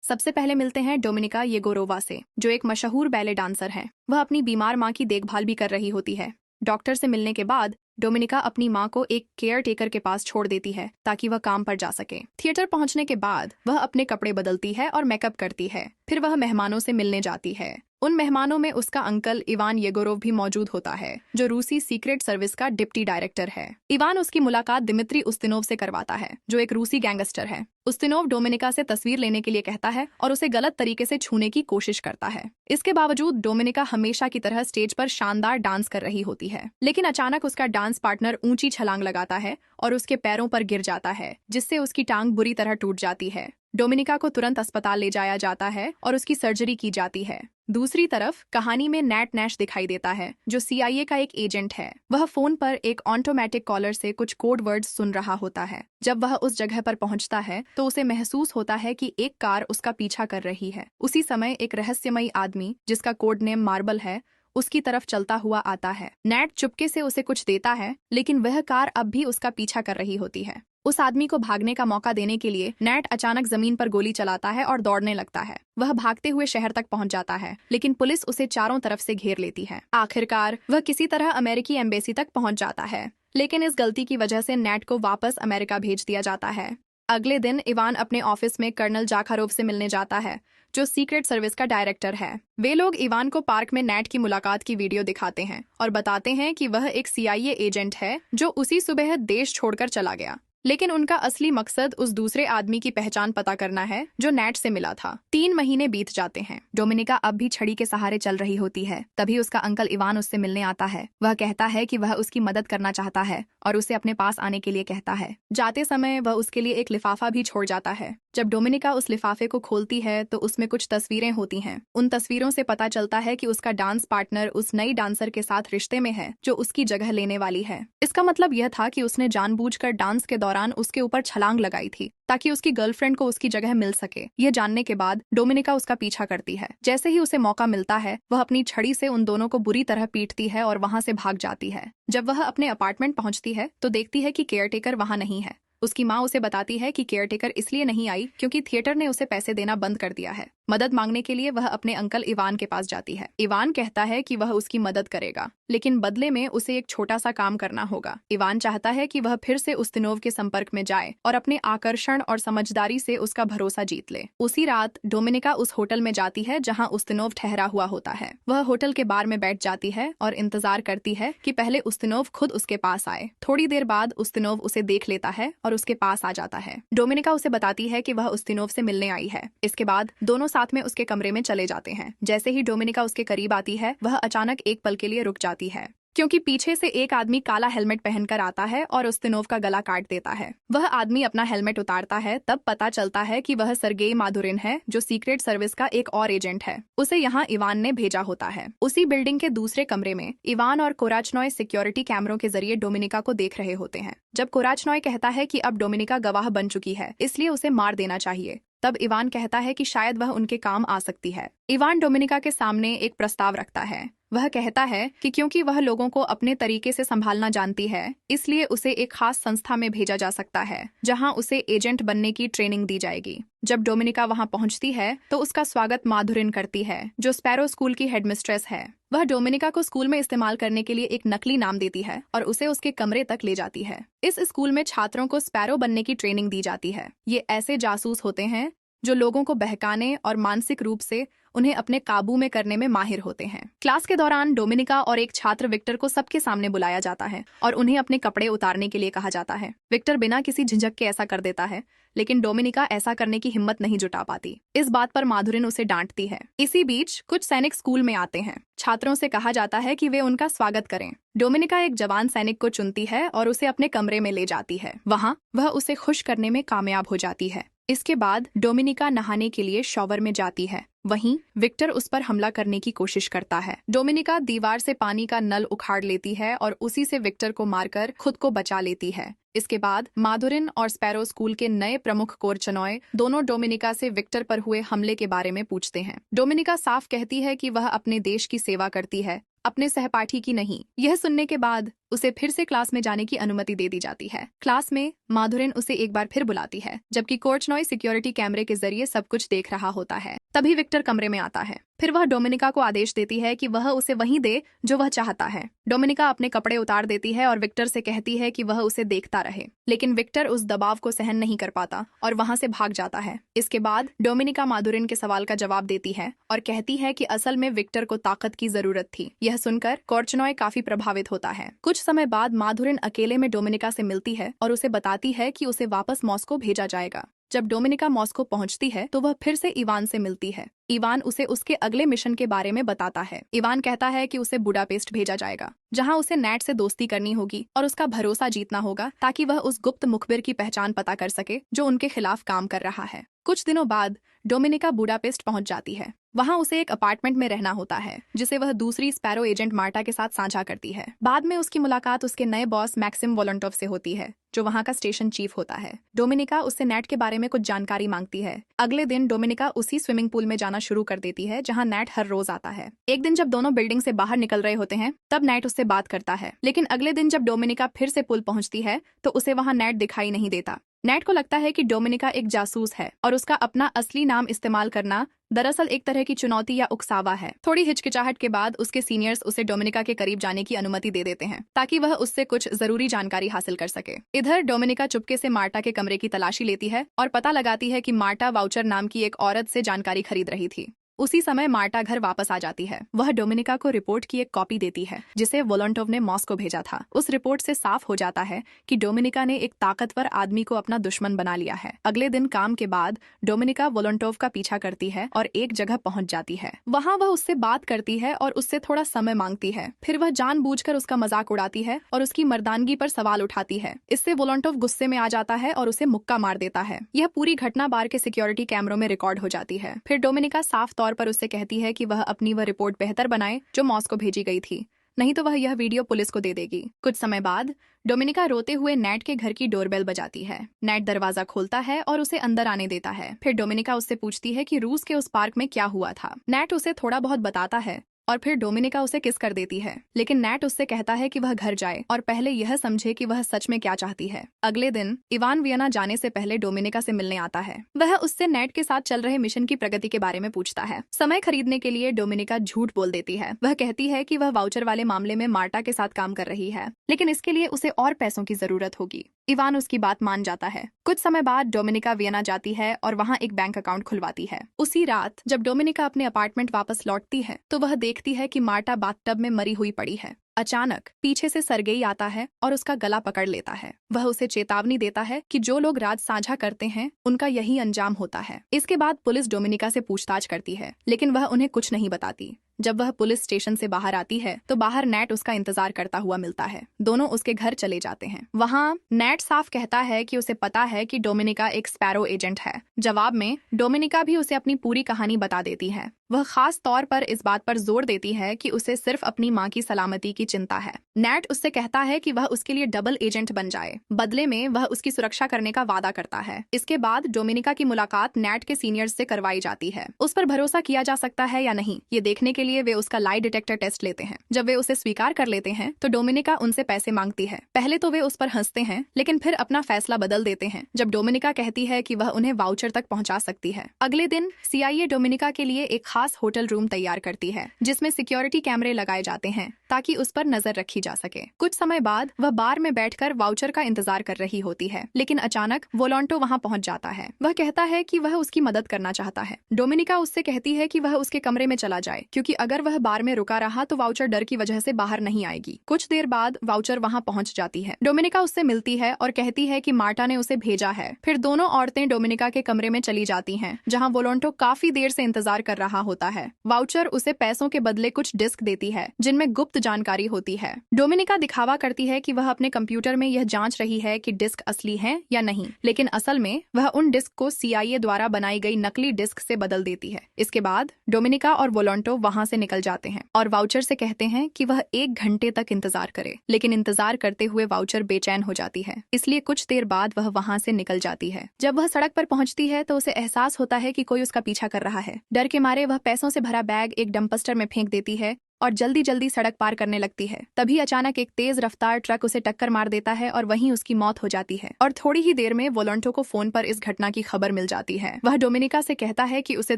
सबसे पहले मिलते हैं डोमिनिका येगोरोवा से, जो एक मशहूर बैले डांसर है। वह अपनी बीमार माँ की देखभाल भी कर रही होती है। डॉक्टर से मिलने के बाद डोमिनिका अपनी माँ को एक केयर टेकर के पास छोड़ देती है ताकि वह काम पर जा सके। थिएटर पहुंचने के बाद वह अपने कपड़े बदलती है और मेकअप करती है। फिर वह मेहमानों से मिलने जाती है। उन मेहमानों में उसका अंकल इवान येगोरोव भी मौजूद होता है, जो रूसी सीक्रेट सर्विस का डिप्टी डायरेक्टर है। इवान उसकी मुलाकात दिमित्री उस्तिनोव से करवाता है, जो एक रूसी गैंगस्टर है। उस्तिनोव डोमिनिका से तस्वीर लेने के लिए कहता है और उसे गलत तरीके से छूने की कोशिश करता है। इसके बावजूद डोमिनिका हमेशा की तरह स्टेज पर शानदार डांस कर रही होती है, लेकिन अचानक उसका डांस पार्टनर ऊंची छलांग लगाता है और उसके पैरों पर गिर जाता है, जिससे उसकी टांग बुरी तरह टूट जाती है। डोमिनिका को तुरंत अस्पताल ले जाया जाता है और उसकी सर्जरी की जाती है। दूसरी तरफ कहानी में नैट नैश दिखाई देता है, जो CIA का एक एजेंट है। वह फोन पर एक ऑटोमेटिक कॉलर से कुछ कोड वर्ड्स सुन रहा होता है। जब वह उस जगह पर पहुंचता है तो उसे महसूस होता है कि एक कार उसका पीछा कर रही है। उसी समय एक रहस्यमयी आदमी, जिसका कोड नेम मार्बल है, उसकी तरफ चलता हुआ आता है। नैट चुपके से उसे कुछ देता है, लेकिन वह कार अब भी उसका पीछा कर रही होती है। उस आदमी को भागने का मौका देने के लिए नैट अचानक जमीन पर गोली चलाता है और दौड़ने लगता है। वह भागते हुए शहर तक पहुंच जाता है, लेकिन पुलिस उसे चारों तरफ से घेर लेती है। आखिरकार वह किसी तरह अमेरिकी एम्बेसी तक पहुंच जाता है, लेकिन इस गलती की वजह से नैट को वापस अमेरिका भेज दिया जाता है। अगले दिन इवान अपने ऑफिस में कर्नल जाखारोव से मिलने जाता है, जो सीक्रेट सर्विस का डायरेक्टर है। वे लोग इवान को पार्क में नैट की मुलाकात की वीडियो दिखाते हैं और बताते हैं कि वह एक CIA एजेंट है, जो उसी सुबह देश छोड़कर चला गया। लेकिन उनका असली मकसद उस दूसरे आदमी की पहचान पता करना है, जो नैट से मिला था। 3 महीने बीत जाते हैं। डोमिनिका अब भी छड़ी के सहारे चल रही होती है। तभी उसका अंकल इवान उससे मिलने आता है। वह कहता है कि वह उसकी मदद करना चाहता है और उसे अपने पास आने के लिए कहता है। जाते समय वह उसके लिए एक लिफाफा भी छोड़ जाता है। जब डोमिनिका उस लिफाफे को खोलती है तो उसमें कुछ तस्वीरें होती हैं। उन तस्वीरों से पता चलता है कि उसका डांस पार्टनर उस नई डांसर के साथ रिश्ते में है, जो उसकी जगह लेने वाली है। इसका मतलब यह था कि उसने जानबूझकर डांस के दौरान उसके ऊपर छलांग लगाई थी, ताकि उसकी गर्लफ्रेंड को उसकी जगह मिल सके। यह जानने के बाद डोमिनिका उसका पीछा करती है। जैसे ही उसे मौका मिलता है, वह अपनी छड़ी से उन दोनों को बुरी तरह पीटती है और वहां से भाग जाती है। जब वह अपने अपार्टमेंट पहुंचती है तो देखती है कि केयरटेकर वहां नहीं है। उसकी माँ उसे बताती है कि केयरटेकर इसलिए नहीं आई क्योंकि थिएटर ने उसे पैसे देना बंद कर दिया है। मदद मांगने के लिए वह अपने अंकल इवान के पास जाती है। इवान कहता है कि वह उसकी मदद करेगा, लेकिन बदले में उसे एक छोटा सा काम करना होगा। इवान चाहता है कि वह फिर से उस्तिनोव के संपर्क में जाए और अपने आकर्षण और समझदारी से उसका भरोसा जीत ले। उसी रात डोमिनिका उस होटल में जाती है जहां उस्तिनोव ठहरा हुआ होता है। वह होटल के बार में बैठ जाती है और इंतजार करती है कि पहले उस्तिनोव खुद उसके पास आए। थोड़ी देर बाद उस्तिनोव उसे देख लेता है और उसके पास आ जाता है। डोमिनिका उसे बताती है कि वह उस्तिनोव से मिलने आई है। इसके बाद दोनों साथ में उसके कमरे में चले जाते हैं। जैसे ही डोमिनिका उसके करीब आती है, वह अचानक एक पल के लिए रुक जाती है, क्योंकि पीछे से एक आदमी काला हेलमेट पहनकर आता है और उस्तिनोव का गला काट देता है। वह आदमी अपना हेलमेट उतारता है, तब पता चलता है कि वह सर्गेई माधुरिन है, जो सीक्रेट सर्विस का एक और एजेंट है। उसे यहाँ इवान ने भेजा होता है। उसी बिल्डिंग के दूसरे कमरे में इवान और कोराचनॉय सिक्योरिटी कैमरों के जरिए डोमिनिका को देख रहे होते हैं। जब कोराचनॉय कहता है कि अब डोमिनिका गवाह बन चुकी है, इसलिए उसे मार देना चाहिए, तब इवान कहता है कि शायद वह उनके काम आ सकती है। इवान डोमिनिका के सामने एक प्रस्ताव रखता है। वह कहता है कि क्योंकि वह लोगों को अपने तरीके से संभालना जानती है, इसलिए उसे एक खास संस्था में भेजा जा सकता है, जहां उसे एजेंट बनने की ट्रेनिंग दी जाएगी। जब डोमिनिका वहां पहुंचती है तो उसका स्वागत माधुरिन करती है, जो स्पैरो स्कूल की हेडमिस्ट्रेस है। वह डोमिनिका को स्कूल में इस्तेमाल करने के लिए एक नकली नाम देती है और उसे उसके कमरे तक ले जाती है। इस स्कूल में छात्रों को स्पैरो बनने की ट्रेनिंग दी जाती है। ये ऐसे जासूस होते हैं जो लोगों को बहकाने और मानसिक रूप से उन्हें अपने काबू में करने में माहिर होते हैं। क्लास के दौरान डोमिनिका और एक छात्र विक्टर को सबके सामने बुलाया जाता है और उन्हें अपने कपड़े उतारने के लिए कहा जाता है। विक्टर बिना किसी झिझक के ऐसा कर देता है, लेकिन डोमिनिका ऐसा करने की हिम्मत नहीं जुटा पाती। इस बात पर माधुरिन उसे डांटती है। इसी बीच कुछ सैनिक स्कूल में आते हैं। छात्रों से कहा जाता है कि वे उनका स्वागत करें। डोमिनिका एक जवान सैनिक को चुनती है और उसे अपने कमरे में ले जाती है। वहाँ वह उसे खुश करने में कामयाब हो जाती है। इसके बाद डोमिनिका नहाने के लिए शॉवर में जाती है। वहीं विक्टर उस पर हमला करने की कोशिश करता है। डोमिनिका दीवार से पानी का नल उखाड़ लेती है और उसी से विक्टर को मारकर खुद को बचा लेती है। इसके बाद माधुरिन और स्पैरो स्कूल के नए प्रमुख कोरचनॉय दोनों डोमिनिका से विक्टर पर हुए हमले के बारे में पूछते हैं। डोमिनिका साफ कहती है कि वह अपने देश की सेवा करती है अपने सहपाठी की नहीं। यह सुनने के बाद उसे फिर से क्लास में जाने की अनुमति दे दी जाती है। क्लास में माधुरिन उसे एक बार फिर बुलाती है, जबकि कोर्चनॉय सिक्योरिटी कैमरे के जरिए सब कुछ देख रहा होता है। तभी विक्टर कमरे में आता है। फिर वह डोमिनिका को आदेश देती है कि वह उसे वही दे जो वह चाहता है। डोमिनिका अपने कपड़े उतार देती है और विक्टर से कहती है कि वह उसे देखता रहे, लेकिन विक्टर उस दबाव को सहन नहीं कर पाता और वहां से भाग जाता है। इसके बाद डोमिनिका माधुरिन के सवाल का जवाब देती है और कहती है कि असल में विक्टर को ताकत की जरूरत थी। यह सुनकर कोर्चनॉय काफी प्रभावित होता है। कुछ समय बाद माधुरिन अकेले में डोमिनिका से मिलती है और उसे बताती है कि उसे वापस मॉस्को भेजा जाएगा। जब डोमिनिका मॉस्को पहुंचती है तो वह फिर से इवान से मिलती है। इवान उसे उसके अगले मिशन के बारे में बताता है। इवान कहता है कि उसे बुडापेस्ट भेजा जाएगा, जहां उसे नैट से दोस्ती करनी होगी और उसका भरोसा जीतना होगा ताकि वह उस गुप्त मुखबिर की पहचान पता कर सके जो उनके खिलाफ काम कर रहा है। कुछ दिनों बाद डोमिनिका बुडापेस्ट पहुंच जाती है। वहां उसे एक अपार्टमेंट में रहना होता है, जिसे वह दूसरी स्पैरो एजेंट मार्टा के साथ साझा करती है। बाद में उसकी मुलाकात उसके नए बॉस मैक्सिम वोलोंटोव से होती है, जो वहां का स्टेशन चीफ होता है। डोमिनिका उससे नैट के बारे में कुछ जानकारी मांगती है। अगले दिन डोमिनिका उसी स्विमिंग पूल में जाना शुरू कर देती है जहां नैट हर रोज आता है। एक दिन जब दोनों बिल्डिंग से बाहर निकल रहे होते हैं, तब नैट उससे बात करता है, लेकिन अगले दिन जब डोमिनिका फिर से पुल पहुंचती है तो उसे वहां नैट दिखाई नहीं देता। नैट को लगता है कि डोमिनिका एक जासूस है और उसका अपना असली नाम इस्तेमाल करना दरअसल एक तरह की चुनौती या उकसावा है। थोड़ी हिचकिचाहट के बाद उसके सीनियर्स उसे डोमिनिका के करीब जाने की अनुमति दे देते हैं ताकि वह उससे कुछ जरूरी जानकारी हासिल कर सके। इधर डोमिनिका चुपके से मार्टा के कमरे की तलाशी लेती है और पता लगाती है कि मार्टा वाउचर नाम की एक औरत से जानकारी खरीद रही थी। उसी समय मार्टा घर वापस आ जाती है। वह डोमिनिका को रिपोर्ट की एक कॉपी देती है जिसे वोलोंटोव ने मॉस्को भेजा था। उस रिपोर्ट से साफ हो जाता है कि डोमिनिका ने एक ताकतवर आदमी को अपना दुश्मन बना लिया है। अगले दिन काम के बाद डोमिनिका वोलोंटोव का पीछा करती है और एक जगह पहुंच जाती है। वहां वह उससे बात करती है और उससे थोड़ा समय मांगती है। फिर वह जानबूझकर उसका मजाक उड़ाती है और उसकी मर्दानगी पर सवाल उठाती है। इससे वोलोंटोव गुस्से में आ जाता है और उसे मुक्का मार देता है। यह पूरी घटना बार के सिक्योरिटी कैमरों में रिकॉर्ड हो जाती है। फिर डोमिनिका साफ तौर पर उससे कहती है कि वह अपनी वह रिपोर्ट बेहतर बनाए जो मॉस्को भेजी गई थी, नहीं तो वह यह वीडियो पुलिस को दे देगी। कुछ समय बाद डोमिनिका रोते हुए नैट के घर की डोरबेल बजाती है। नैट दरवाजा खोलता है और उसे अंदर आने देता है। फिर डोमिनिका उससे पूछती है कि रूस के उस पार्क में क्या हुआ था। नैट उसे थोड़ा बहुत बताता है और फिर डोमिनिका उसे किस कर देती है, लेकिन नैट उससे कहता है कि वह घर जाए और पहले यह समझे कि वह सच में क्या चाहती है। अगले दिन इवान वियना जाने से पहले डोमिनिका से मिलने आता है। वह उससे नैट के साथ चल रहे मिशन की प्रगति के बारे में पूछता है। समय खरीदने के लिए डोमिनिका झूठ बोल देती है। वह कहती है कि वह वाउचर वाले मामले में मार्टा के साथ काम कर रही है, लेकिन इसके लिए उसे और पैसों की जरूरत होगी। इवान उसकी बात मान जाता है। कुछ समय बाद डोमिनिका वियना जाती है और वहां एक बैंक अकाउंट खुलवाती है। उसी रात जब डोमिनिका अपने अपार्टमेंट वापस लौटती है तो वह देखती है कि मार्टा बाथटब में मरी हुई पड़ी है। अचानक पीछे से सरगेई आता है और उसका गला पकड़ लेता है। वह उसे चेतावनी देता है कि जो लोग राज साझा करते हैं उनका यही अंजाम होता है। इसके बाद पुलिस डोमिनिका से पूछताछ करती है, लेकिन वह उन्हें कुछ नहीं बताती। जब वह पुलिस स्टेशन से बाहर आती है तो बाहर नैट उसका इंतजार करता हुआ मिलता है। दोनों उसके घर चले जाते हैं। वहाँ नैट साफ कहता है कि उसे पता है कि डोमिनिका एक स्पैरो एजेंट है। जवाब में डोमिनिका भी उसे अपनी पूरी कहानी बता देती है। वह खास तौर पर इस बात पर जोर देती है कि उसे सिर्फ अपनी माँ की सलामती की चिंता है। नैट उससे कहता है कि वह उसके लिए डबल एजेंट बन जाए। बदले में वह उसकी सुरक्षा करने का वादा करता है। इसके बाद डोमिनिका की मुलाकात नैट के सीनियर्स से करवाई जाती है। उस पर भरोसा किया जा सकता है या नहीं, ये देखने के लिए वे उसका लाई डिटेक्टर टेस्ट लेते हैं। जब वे उसे स्वीकार कर लेते हैं तो डोमिनिका उनसे पैसे मांगती है। पहले तो वे उस पर हंसते हैं, लेकिन फिर अपना फैसला बदल देते हैं जब डोमिनिका कहती है कि वह उन्हें वाउचर तक पहुंचा सकती है। अगले दिन CIA डोमिनिका के लिए एक खास होटल रूम तैयार करती है जिसमें सिक्योरिटी कैमरे लगाए जाते हैं ताकि उस पर नजर रखी जा सके। कुछ समय बाद वह बार में बैठकर वाउचर का इंतजार कर रही होती है, लेकिन अचानक वोलोंटो वहां पहुंच जाता है। वह कहता है कि वह उसकी मदद करना चाहता है। डोमिनिका उससे कहती है कि वह उसके कमरे में चला जाए, क्योंकि अगर वह बार में रुका रहा तो वाउचर डर की वजह से बाहर नहीं आएगी। कुछ देर बाद वाउचर वहां पहुंच जाती है। डोमिनिका उससे मिलती है और कहती है कि मार्टा ने उसे भेजा है। फिर दोनों औरतें डोमिनिका के कमरे में चली जाती हैं, जहां वोलोंटो काफी देर से इंतजार कर रहा होता है। वाउचर उसे पैसों के बदले कुछ डिस्क देती है जिनमें गुप्त जानकारी होती है। डोमिनिका दिखावा करती है कि वह अपने कंप्यूटर में यह जांच रही है कि डिस्क असली हैं या नहीं, लेकिन असल में वह उन डिस्क को CIA द्वारा बनाई गई नकली डिस्क से बदल देती है। इसके बाद डोमिनिका और वोलोंटो वहां से निकल जाते हैं और वाउचर से कहते हैं कि वह 1 घंटे तक इंतजार करे, लेकिन इंतजार करते हुए वाउचर बेचैन हो जाती है, इसलिए कुछ देर बाद वह वहां से निकल जाती है। जब वह सड़क पर पहुंचती है तो उसे एहसास होता है कि कोई उसका पीछा कर रहा है। डर के मारे वह पैसों से भरा बैग एक डंपस्टर में फेंक देती है और जल्दी जल्दी सड़क पार करने लगती है। तभी अचानक एक तेज रफ्तार ट्रक उसे टक्कर मार देता है और वहीं उसकी मौत हो जाती है। और थोड़ी ही देर में वोलेंटो को फोन पर इस घटना की खबर मिल जाती है। वह डोमिनिका से कहता है कि उसे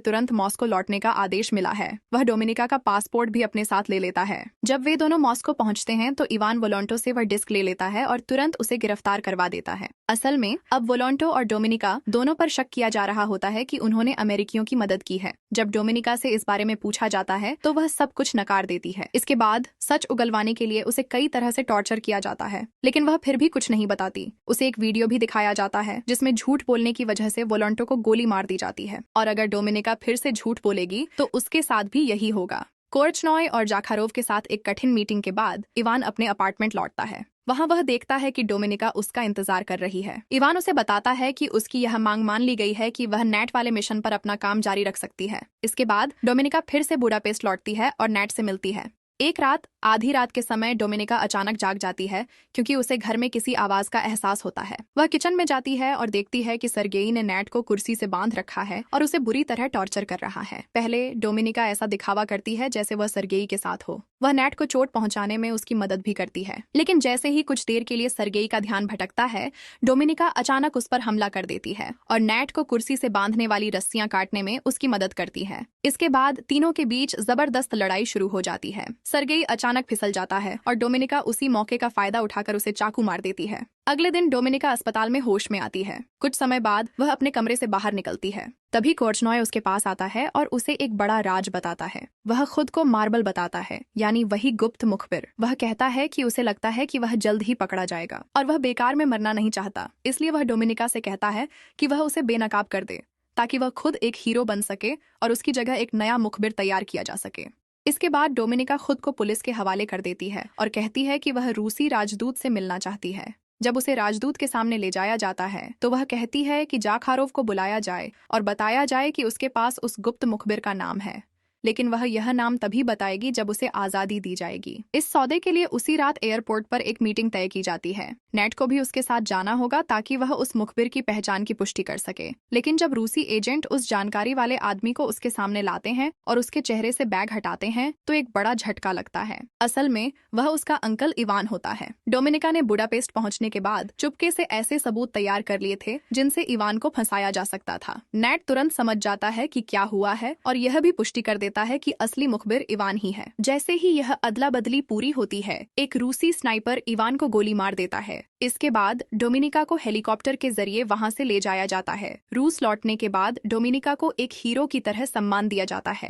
तुरंत मॉस्को लौटने का आदेश मिला है। वह डोमिनिका का पासपोर्ट भी अपने साथ ले लेता है। जब वे दोनों मॉस्को पहुंचते हैं तो इवान वोलेंटो से वह डिस्क ले लेता है और तुरंत उसे गिरफ्तार करवा देता है। असल में अब वोलेंटो और डोमिनिका दोनों पर शक किया जा रहा होता है कि उन्होंने अमेरिकियों की मदद की है। जब डोमिनिका से इस बारे में पूछा जाता है तो वह सब कुछ नकार देती है। इसके बाद सच उगलवाने के लिए उसे कई तरह से टॉर्चर किया जाता है, लेकिन वह फिर भी कुछ नहीं बताती। उसे एक वीडियो भी दिखाया जाता है जिसमें झूठ बोलने की वजह से वोलेंटो को गोली मार दी जाती है और अगर डोमिनिका फिर से झूठ बोलेगी तो उसके साथ भी यही होगा। कोर्चनॉय और जाखारोव के साथ एक कठिन मीटिंग के बाद इवान अपने अपार्टमेंट लौटता है। वहां वह देखता है कि डोमिनिका उसका इंतजार कर रही है। इवान उसे बताता है कि उसकी यह मांग मान ली गई है कि वह नेट वाले मिशन पर अपना काम जारी रख सकती है। इसके बाद डोमिनिका फिर से बुडापेस्ट लौटती है और नेट से मिलती है। एक रात आधी रात के समय डोमिनिका अचानक जाग जाती है क्योंकि उसे घर में किसी आवाज का एहसास होता है। वह किचन में जाती है और देखती है कि सर्गेई ने नेट को कुर्सी से बांध रखा है और उसे बुरी तरह टॉर्चर कर रहा है। पहले डोमिनिका ऐसा दिखावा करती है जैसे वह सर्गेई के साथ हो। वह नेट को चोट पहुंचाने में उसकी मदद भी करती है, लेकिन जैसे ही कुछ देर के लिए सर्गेई का ध्यान भटकता है, डोमिनिका अचानक उस पर हमला कर देती है और नेट को कुर्सी से बांधने वाली रस्सियां काटने में उसकी मदद करती है। इसके बाद तीनों के बीच जबरदस्त लड़ाई शुरू हो जाती है। सर्गेई अचानक फिसल जाता है और डोमिनिका उसी मौके का फायदा उठाकर उसे चाकू मार देती है। अगले दिन डोमिनिका अस्पताल में होश में आती है। कुछ समय बाद वह अपने कमरे से बाहर निकलती है। तभी कोर्चनॉय उसके पास आता है और उसे एक बड़ा राज बताता है। वह खुद को मार्बल बताता है, यानी वही गुप्त मुखबिर। वह कहता है कि उसे लगता है कि वह जल्द ही पकड़ा जाएगा और वह बेकार में मरना नहीं चाहता, इसलिए वह डोमिनिका से कहता है कि वह उसे बेनकाब कर दे ताकि वह खुद एक हीरो बन सके और उसकी जगह एक नया मुखबिर तैयार किया जा सके। इसके बाद डोमिनिका खुद को पुलिस के हवाले कर देती है और कहती है कि वह रूसी राजदूत से मिलना चाहती है। जब उसे राजदूत के सामने ले जाया जाता है तो वह कहती है कि जाखारोव को बुलाया जाए और बताया जाए कि उसके पास उस गुप्त मुखबिर का नाम है, लेकिन वह यह नाम तभी बताएगी जब उसे आजादी दी जाएगी। इस सौदे के लिए उसी रात एयरपोर्ट पर एक मीटिंग तय की जाती है। नेट को भी उसके साथ जाना होगा ताकि वह उस मुखबिर की पहचान की पुष्टि कर सके। लेकिन जब रूसी एजेंट उस जानकारी वाले आदमी को उसके सामने लाते हैं और उसके चेहरे से बैग हटाते हैं तो एक बड़ा झटका लगता है। असल में वह उसका अंकल इवान होता है। डोमिनिका ने बुडापेस्ट पहुंचने के बाद चुपके से ऐसे सबूत तैयार कर लिए थे जिनसे इवान को फंसाया जा सकता था। नेट तुरंत समझ जाता है कि क्या हुआ है और यह भी पुष्टि कर देता है कि असली मुखबिर इवान ही है। जैसे ही यह अदला बदली पूरी होती है, एक रूसी स्नाइपर इवान को गोली मार देता है। इसके बाद डोमिनिका को हेलीकॉप्टर के जरिए वहां से ले जाया जाता है। रूस लौटने के बाद डोमिनिका को एक हीरो की तरह सम्मान दिया जाता है।